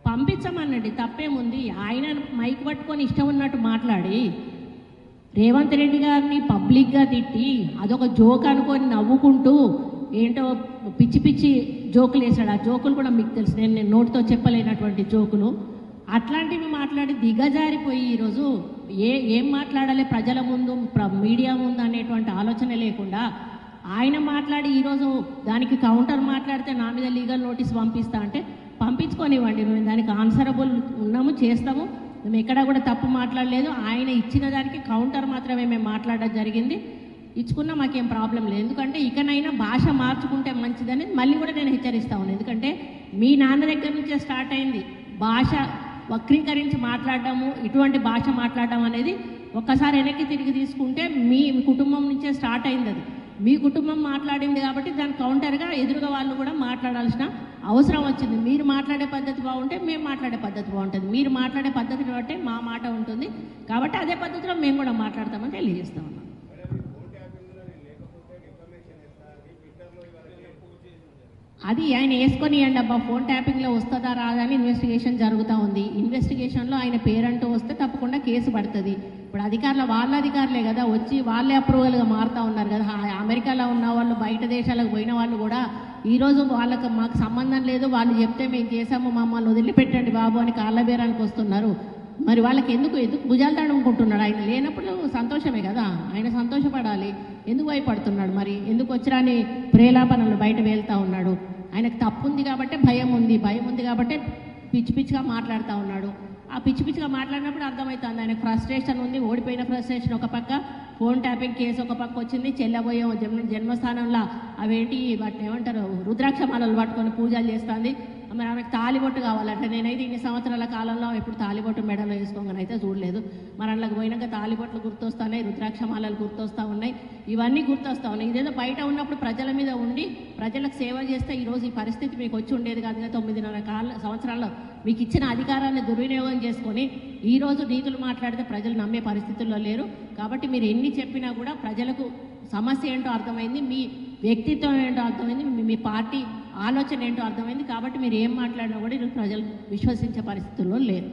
పంపించమనండి, తప్పేముంది. ఆయన మైక్ పట్టుకొని ఇష్టం ఉన్నట్టు మాట్లాడి రేవంత్ రెడ్డి గారిని పబ్లిక్గా తిట్టి అదొక జోక్ అనుకొని నవ్వుకుంటూ ఏంటో పిచ్చి పిచ్చి జోకులు వేసాడు. ఆ జోకులు కూడా మీకు తెలుసు, నేను నోటితో చెప్పలేనటువంటి జోకులు. అట్లాంటివి మాట్లాడి దిగజారిపోయి ఈరోజు ఏం మాట్లాడాలి ప్రజల ముందు, మీడియా ముందు అనేటువంటి ఆలోచన లేకుండా ఆయన మాట్లాడి ఈరోజు దానికి కౌంటర్ మాట్లాడితే నా మీద లీగల్ నోటీస్ పంపిస్తా అంటే పంపించుకొనివ్వండి. మేము దానికి ఆన్సరబుల్ ఉన్నాము, చేస్తాము. మేము ఎక్కడా కూడా తప్పు మాట్లాడలేదు. ఆయన ఇచ్చిన దానికి కౌంటర్ మాత్రమే మేము మాట్లాడడం జరిగింది. ఇచ్చుకున్నా మాకేం ప్రాబ్లం లేదు. ఎందుకంటే ఇకనైనా భాష మార్చుకుంటే మంచిదని మళ్ళీ కూడా నేను హెచ్చరిస్తా ఉన్నాను. ఎందుకంటే మీ నాన్న దగ్గర నుంచే స్టార్ట్ అయింది భాష వక్రీకరించి మాట్లాడడము, ఇటువంటి భాష మాట్లాడడం అనేది. ఒక్కసారి వెనక్కి తిరిగి తీసుకుంటే మీ కుటుంబం నుంచే స్టార్ట్ అయింది. అది మీ కుటుంబం మాట్లాడింది కాబట్టి దాని కౌంటర్గా ఎదురుగా వాళ్ళు కూడా మాట్లాడాల్సిన అవసరం వచ్చింది. మీరు మాట్లాడే పద్ధతి బాగుంటే మేము మాట్లాడే పద్ధతి బాగుంటుంది. మీరు మాట్లాడే పద్ధతిని బట్టే మా మాట ఉంటుంది. కాబట్టి అదే పద్ధతిలో మేము కూడా మాట్లాడతామని తెలియజేస్తా ఉన్నాం. అది ఆయన వేసుకొని ఇవ్వండి అబ్బా. ఫోన్ ట్యాపింగ్లో వస్తుందా రాదా అని ఇన్వెస్టిగేషన్ జరుగుతూ ఉంది. ఇన్వెస్టిగేషన్లో ఆయన పేరంటూ వస్తే తప్పకుండా కేసు పడుతుంది. ఇప్పుడు అధికారులు వాళ్ళ అధికారులే కదా వచ్చి వాళ్ళే అప్రూవల్గా మారుతూ ఉన్నారు కదా. అమెరికాలో ఉన్న వాళ్ళు, బయట దేశాలకు పోయిన వాళ్ళు కూడా ఈరోజు వాళ్ళకు మాకు సంబంధం లేదు, వాళ్ళు చెప్తే మేము చేసాము, మమ్మల్ని వదిలిపెట్టండి బాబు అని కాళ్ళ బేరానికి వస్తున్నారు. మరి వాళ్ళకి ఎందుకు భుజాలు తడుముకుంటున్నాడు? ఆయన లేనప్పుడు సంతోషమే కదా, ఆయన సంతోషపడాలి. ఎందుకు భయపడుతున్నాడు? మరి ఎందుకు వచ్చిరాని ప్రేలాపనలు బయట వెళ్తూ ఉన్నాడు? ఆయనకు తప్పు ఉంది కాబట్టి భయం ఉంది, భయం ఉంది కాబట్టి పిచ్చి పిచ్చిగా మాట్లాడుతూ ఉన్నాడు. ఆ పిచ్చి పిచ్చిగా మాట్లాడినప్పుడు అర్థమవుతుంది ఆయనకు ఫ్రస్ట్రేషన్ ఉంది. ఓడిపోయిన ఫ్రస్ట్రేషన్ ఒక పక్క, ఫోన్ ట్యాపింగ్ కేసు ఒక పక్క వచ్చింది. చెల్లబోయే జన్మస్థానంలో అవేంటి వాటిని ఏమంటారు, రుద్రాక్షమాలలు పట్టుకొని పూజలు చేస్తుంది. మరి ఆమెకు తాలిబొట్టు కావాలంటే నేనైతే ఇన్ని సంవత్సరాల కాలంలో ఎప్పుడు తాలిబొట్టు మెడలో వేసుకోగానే అయితే చూడలేదు. మరి అందులోకి పోయినాక తాలిబొట్లు గుర్తొస్తున్నాయి, రుద్రాక్షమాలలు గుర్తొస్తూ ఉన్నాయి, ఇవన్నీ గుర్తొస్తూ ఉన్నాయి. ఇదేదో బయట ఉన్నప్పుడు ప్రజల మీద ఉండి ప్రజలకు సేవ చేస్తే ఈరోజు ఈ పరిస్థితి మీకు వచ్చి ఉండేది కాదు. 9.5 సంవత్సరాల్లో మీకు ఇచ్చిన అధికారాన్ని దుర్వినియోగం చేసుకొని ఈరోజు నీతులు మాట్లాడితే ప్రజలు నమ్మే పరిస్థితుల్లో లేరు. కాబట్టి మీరు ఎన్ని చెప్పినా కూడా ప్రజలకు సమస్య ఏంటో అర్థమైంది, మీ వ్యక్తిత్వం ఏంటో అర్థమైంది, మీ పార్టీ ఆలోచన ఏంటో అర్థమైంది. కాబట్టి మీరు ఏం మాట్లాడినా కూడా ఈరోజు ప్రజలు విశ్వసించే పరిస్థితుల్లో లేరు.